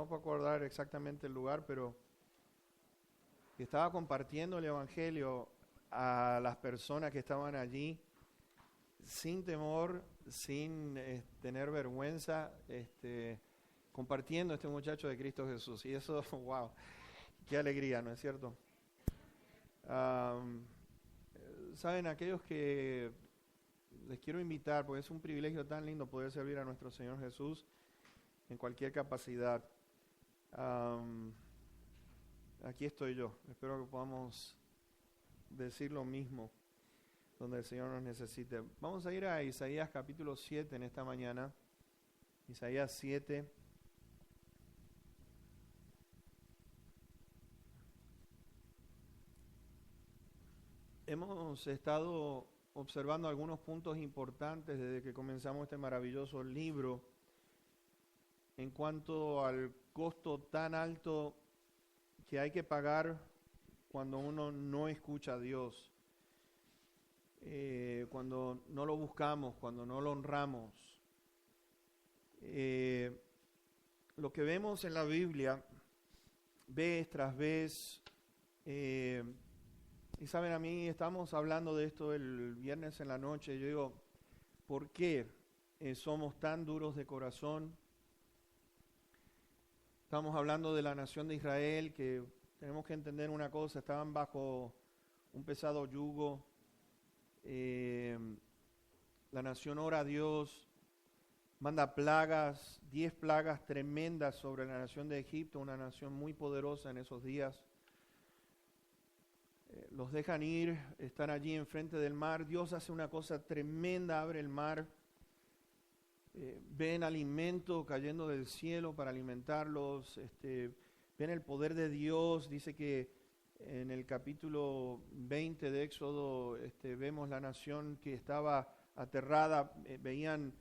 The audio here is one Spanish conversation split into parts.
no puedo acordar exactamente el lugar, pero estaba compartiendo el Evangelio a las personas que estaban allí sin temor, sin tener vergüenza, compartiendo este muchacho de Cristo Jesús. Y eso, wow, qué alegría, ¿no es cierto? Saben, aquellos que les quiero invitar, porque es un privilegio tan lindo poder servir a nuestro Señor Jesús en cualquier capacidad. Aquí estoy yo. Espero que podamos decir lo mismo donde el Señor nos necesite. Vamos a ir a Isaías capítulo 7 en esta mañana. Isaías 7. Hemos estado observando algunos puntos importantes desde que comenzamos este maravilloso libro en cuanto al costo tan alto que hay que pagar cuando uno no escucha a Dios, cuando no lo buscamos, cuando no lo honramos. Lo que vemos en la Biblia, vez tras vez, y saben, a mí estamos hablando de esto el viernes en la noche. Yo digo, ¿por qué somos tan duros de corazón? Estamos hablando de la nación de Israel, que tenemos que entender una cosa: estaban bajo un pesado yugo. La nación ora a Dios, manda plagas, 10 plagas tremendas sobre la nación de Egipto, una nación muy poderosa en esos días. Los dejan ir, están allí enfrente del mar. Dios hace una cosa tremenda, abre el mar. Ven alimento cayendo del cielo para alimentarlos. Ven el poder de Dios. Dice que en el capítulo 20 de Éxodo vemos la nación que estaba aterrada. Veían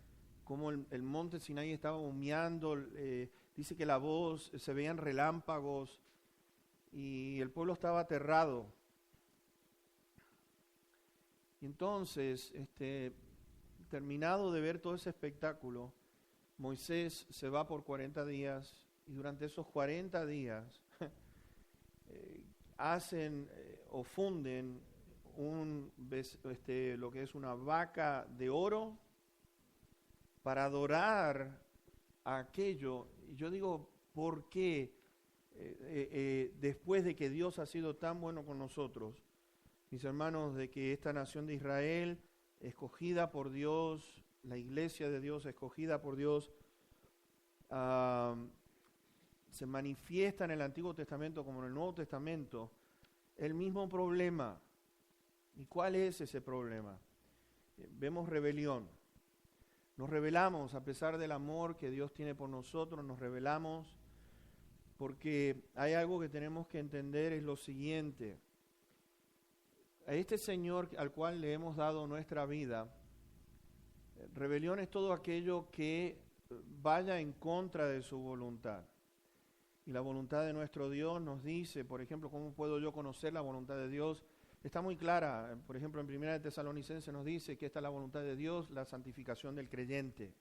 cómo el monte Sinaí estaba humeando. Dice que la voz, se veían relámpagos y el pueblo estaba aterrado. Entonces, terminado de ver todo ese espectáculo, Moisés se va por 40 días y durante esos 40 días hacen o funden lo que es una vaca de oro para adorar a aquello. Y yo digo, ¿por qué después de que Dios ha sido tan bueno con nosotros, mis hermanos, de que esta nación de Israel, escogida por Dios, la iglesia de Dios, escogida por Dios, se manifiesta en el Antiguo Testamento como en el Nuevo Testamento, el mismo problema? ¿Y cuál es ese problema? Vemos rebelión. Nos rebelamos a pesar del amor que Dios tiene por nosotros, nos rebelamos porque hay algo que tenemos que entender, es lo siguiente. A este Señor al cual le hemos dado nuestra vida, rebelión es todo aquello que vaya en contra de su voluntad. Y la voluntad de nuestro Dios nos dice, por ejemplo, ¿cómo puedo yo conocer la voluntad de Dios? Está muy clara. Por ejemplo, en 1 Tesalonicenses nos dice que esta es la voluntad de Dios, la santificación del creyente.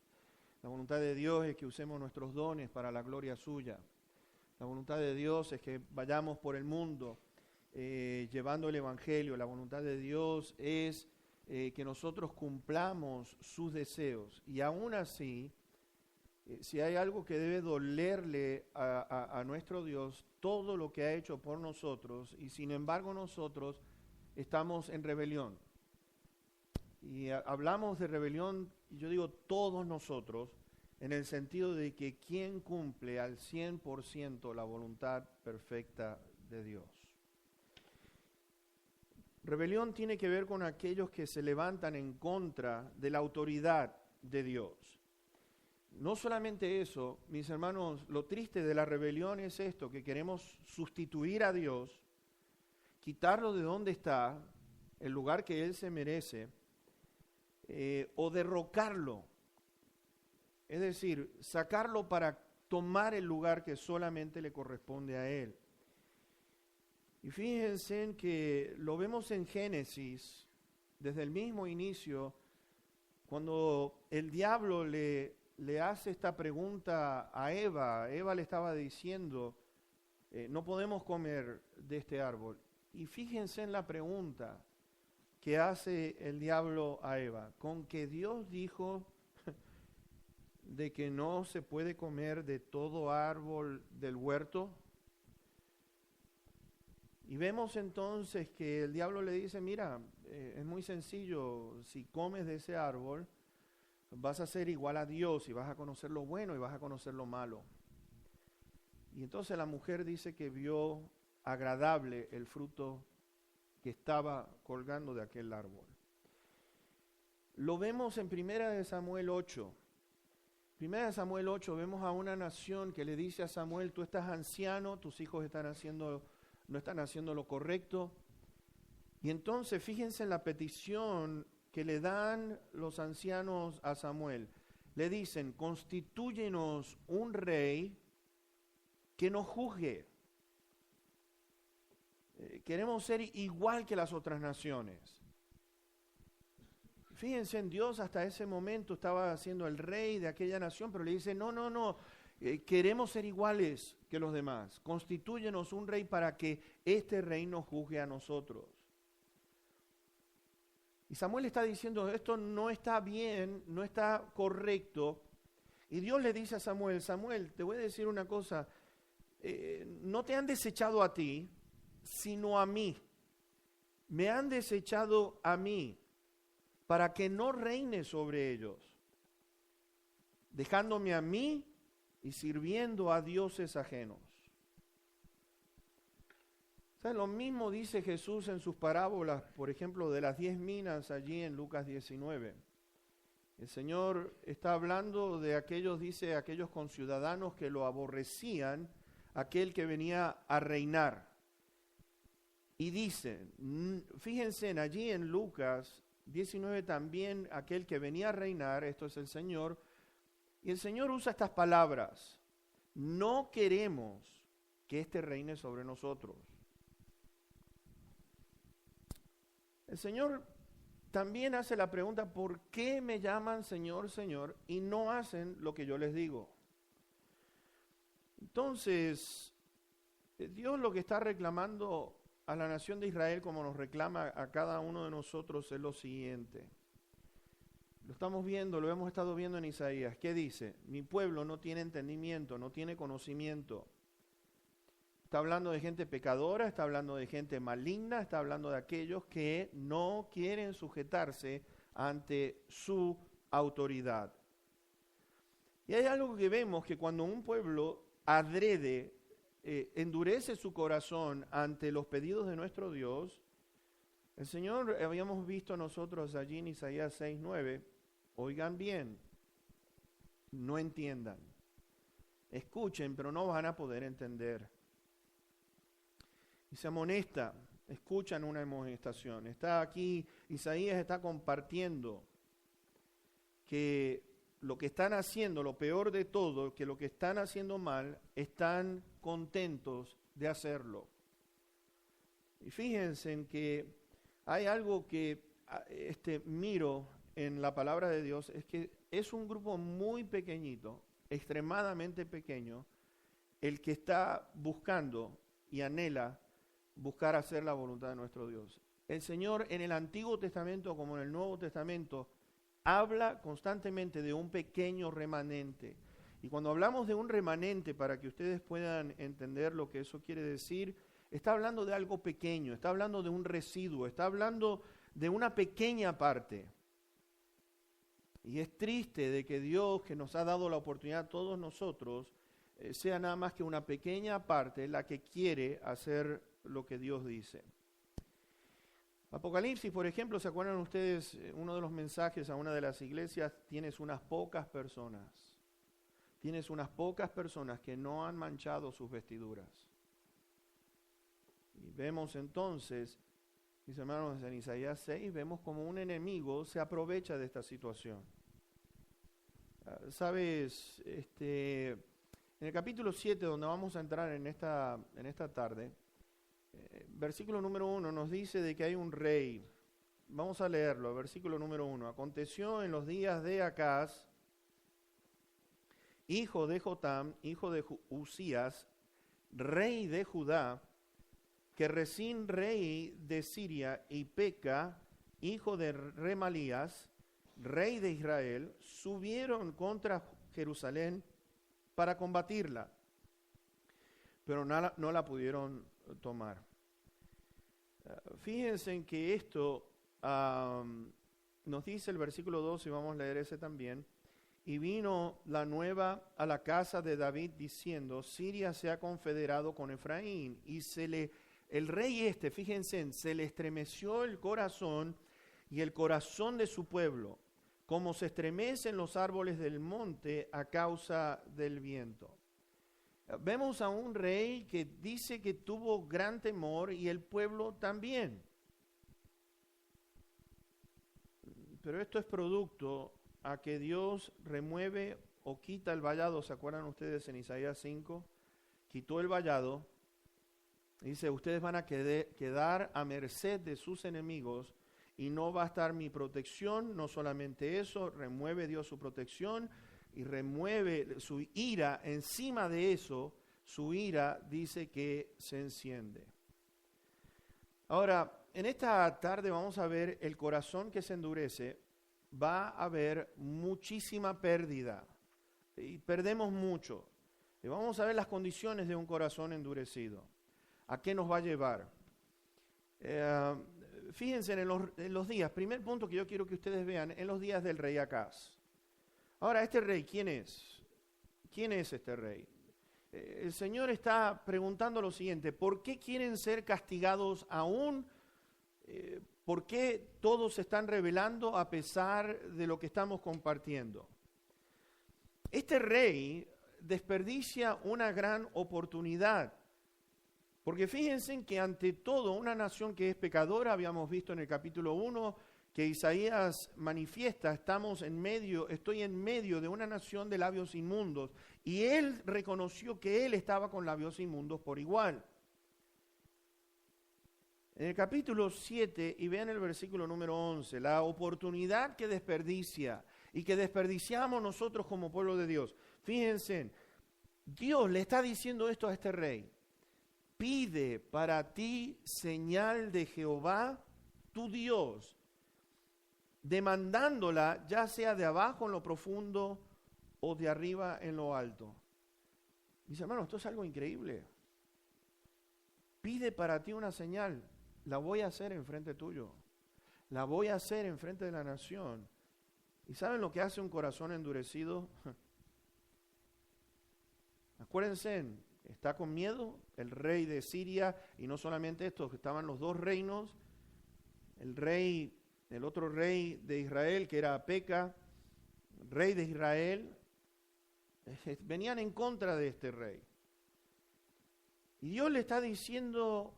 La voluntad de Dios es que usemos nuestros dones para la gloria suya. La voluntad de Dios es que vayamos por el mundo llevando el Evangelio. La voluntad de Dios es que nosotros cumplamos sus deseos. Y aún así, si hay algo que debe dolerle a nuestro Dios, todo lo que ha hecho por nosotros, y sin embargo nosotros estamos en rebelión. Y hablamos de rebelión, y yo digo todos nosotros, en el sentido de que ¿quién cumple al 100% la voluntad perfecta de Dios? Rebelión tiene que ver con aquellos que se levantan en contra de la autoridad de Dios. No solamente eso, mis hermanos, lo triste de la rebelión es esto, que queremos sustituir a Dios, quitarlo de donde está, el lugar que Él se merece, o derrocarlo. Es decir, sacarlo para tomar el lugar que solamente le corresponde a Él. Y fíjense en que lo vemos en Génesis, desde el mismo inicio, cuando el diablo le le hace esta pregunta a Eva. Eva le estaba diciendo, no podemos comer de este árbol. Y fíjense en la pregunta que hace el diablo a Eva. ¿Con que Dios dijo de que no se puede comer de todo árbol del huerto? Y vemos entonces que el diablo le dice, mira, es muy sencillo, si comes de ese árbol, vas a ser igual a Dios y vas a conocer lo bueno y vas a conocer lo malo. Y entonces la mujer dice que vio agradable el fruto que estaba colgando de aquel árbol. Lo vemos en 1 Samuel 8. 1 Samuel 8 vemos a una nación que le dice a Samuel, tú estás anciano, tus hijos no están haciendo lo correcto. Y entonces fíjense en la petición que le dan los ancianos a Samuel. Le dicen, constitúyenos un rey que nos juzgue. Queremos ser igual que las otras naciones. Fíjense en Dios, hasta ese momento estaba siendo el rey de aquella nación, pero le dice, no, queremos ser iguales que los demás. Constitúyenos un rey para que este rey nos juzgue a nosotros. Y Samuel está diciendo, esto no está bien, no está correcto. Y Dios le dice a Samuel, Samuel, te voy a decir una cosa, no te han desechado a ti, sino a mí. Me han desechado a mí para que no reine sobre ellos, dejándome a mí y sirviendo a dioses ajenos. ¿Saben? Lo mismo dice Jesús en sus parábolas, por ejemplo, de las 10 minas allí en Lucas 19. El Señor está hablando de aquellos conciudadanos que lo aborrecían, aquel que venía a reinar. Y dice, fíjense allí en Lucas 19 también, aquel que venía a reinar, esto es el Señor, y el Señor usa estas palabras, no queremos que éste reine sobre nosotros. El Señor también hace la pregunta, ¿por qué me llaman Señor, Señor, y no hacen lo que yo les digo? Entonces, Dios lo que está reclamando a la nación de Israel, como nos reclama a cada uno de nosotros, es lo siguiente. Lo estamos viendo, lo hemos estado viendo en Isaías. ¿Qué dice? Mi pueblo no tiene entendimiento, no tiene conocimiento. Está hablando de gente pecadora, está hablando de gente maligna, está hablando de aquellos que no quieren sujetarse ante su autoridad. Y hay algo que vemos, que cuando un pueblo adrede, endurece su corazón ante los pedidos de nuestro Dios, el Señor, habíamos visto nosotros allí en Isaías 6:9, oigan bien, no entiendan, escuchen, pero no van a poder entender. Y se amonesta, escuchan una amonestación. Está aquí, Isaías está compartiendo que lo que están haciendo, lo peor de todo, que lo que están haciendo mal, están contentos de hacerlo. Y fíjense en que hay algo que miro en la palabra de Dios, es que es un grupo muy pequeñito, extremadamente pequeño, el que está buscando y anhela buscar hacer la voluntad de nuestro Dios. El Señor en el Antiguo Testamento como en el Nuevo Testamento habla constantemente de un pequeño remanente. Y cuando hablamos de un remanente, para que ustedes puedan entender lo que eso quiere decir, está hablando de algo pequeño, está hablando de un residuo, está hablando de una pequeña parte. Y es triste de que Dios, que nos ha dado la oportunidad a todos nosotros, sea nada más que una pequeña parte la que quiere hacer lo que Dios dice. Apocalipsis, por ejemplo, ¿se acuerdan ustedes? Uno de los mensajes a una de las iglesias, tienes unas pocas personas que no han manchado sus vestiduras. Y vemos entonces, mis hermanos, en Isaías 6, vemos como un enemigo se aprovecha de esta situación. Sabes, en el capítulo 7, donde vamos a entrar en esta tarde, versículo número 1 nos dice de que hay un rey. Vamos a leerlo, versículo número 1. Aconteció en los días de Acaz, hijo de Jotam, hijo de Usías, rey de Judá, que Resín, rey de Siria, y Peca, hijo de Remalías, rey de Israel, subieron contra Jerusalén para combatirla, pero no la pudieron tomar. Fíjense en que esto nos dice el versículo 2, y vamos a leer ese también. Y vino la nueva a la casa de David diciendo, Siria se ha confederado con Efraín. Y el rey fíjense, se le estremeció el corazón y el corazón de su pueblo, como se estremecen los árboles del monte a causa del viento. Vemos a un rey que dice que tuvo gran temor y el pueblo también. Pero esto es producto a que Dios remueve o quita el vallado. ¿Se acuerdan ustedes en Isaías 5? Quitó el vallado. Dice, ustedes van a quedar a merced de sus enemigos y no va a estar mi protección. No solamente eso, remueve Dios su protección y remueve su ira. Encima de eso, su ira dice que se enciende. Ahora, en esta tarde vamos a ver el corazón que se endurece. Va a haber muchísima pérdida y perdemos mucho. Y vamos a ver las condiciones de un corazón endurecido. ¿A qué nos va a llevar? Fíjense en los días, primer punto que yo quiero que ustedes vean, en los días del rey Acaz. Ahora, ¿este rey quién es? ¿Quién es este rey? El Señor está preguntando lo siguiente, ¿por qué quieren ser castigados aún? ¿Por qué todos se están rebelando a pesar de lo que estamos compartiendo? Este rey desperdicia una gran oportunidad. Porque fíjense que ante todo una nación que es pecadora, habíamos visto en el capítulo 1 que Isaías manifiesta, estoy en medio de una nación de labios inmundos. Y él reconoció que él estaba con labios inmundos por igual. En el capítulo 7, y vean el versículo número 11, la oportunidad que desperdicia y que desperdiciamos nosotros como pueblo de Dios. Fíjense, Dios le está diciendo esto a este rey. Pide para ti señal de Jehová, tu Dios, demandándola ya sea de abajo en lo profundo o de arriba en lo alto. Mis hermanos, esto es algo increíble. Pide para ti una señal. La voy a hacer enfrente tuyo. La voy a hacer enfrente de la nación. ¿Y saben lo que hace un corazón endurecido? Acuérdense, está con miedo el rey de Siria, y no solamente esto, estaban los dos reinos, el otro rey de Israel, que era Peca, rey de Israel, venían en contra de este rey. Y Dios le está diciendo,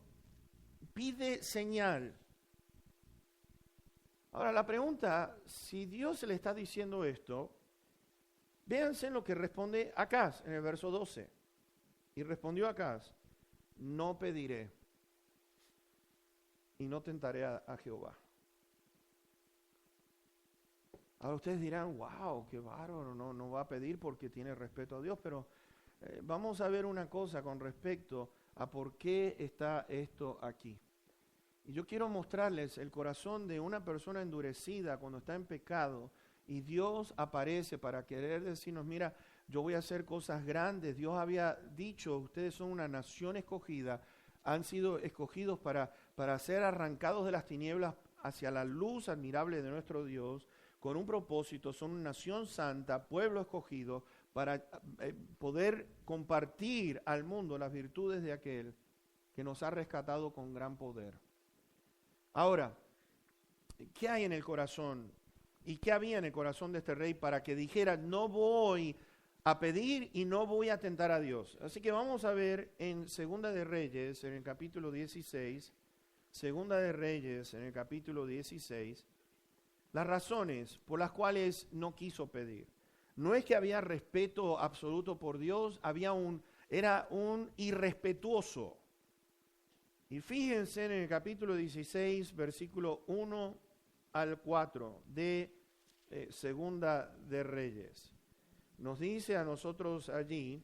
pide señal. Ahora la pregunta, si Dios le está diciendo esto, véanse en lo que responde Acaz en el verso 12. Y respondió Acaz, no pediré y no tentaré a Jehová. Ahora ustedes dirán, wow, qué bárbaro, no va a pedir porque tiene respeto a Dios, pero vamos a ver una cosa con respecto a por qué está esto aquí. Y yo quiero mostrarles el corazón de una persona endurecida cuando está en pecado y Dios aparece para querer decirnos, mira, yo voy a hacer cosas grandes. Dios había dicho, ustedes son una nación escogida, han sido escogidos para ser arrancados de las tinieblas hacia la luz admirable de nuestro Dios, con un propósito, son una nación santa, pueblo escogido, para poder compartir al mundo las virtudes de aquel que nos ha rescatado con gran poder. Ahora, ¿qué hay en el corazón? ¿Y qué había en el corazón de este rey para que dijera, no voy a pedir y no voy a tentar a Dios? Así que vamos a ver en Segunda de Reyes, en el capítulo 16, Segunda de Reyes, en el capítulo 16, las razones por las cuales no quiso pedir. No es que había respeto absoluto por Dios, era un irrespetuoso. Y fíjense en el capítulo 16, versículo 1 al 4 de Segunda de Reyes. nos dice a nosotros allí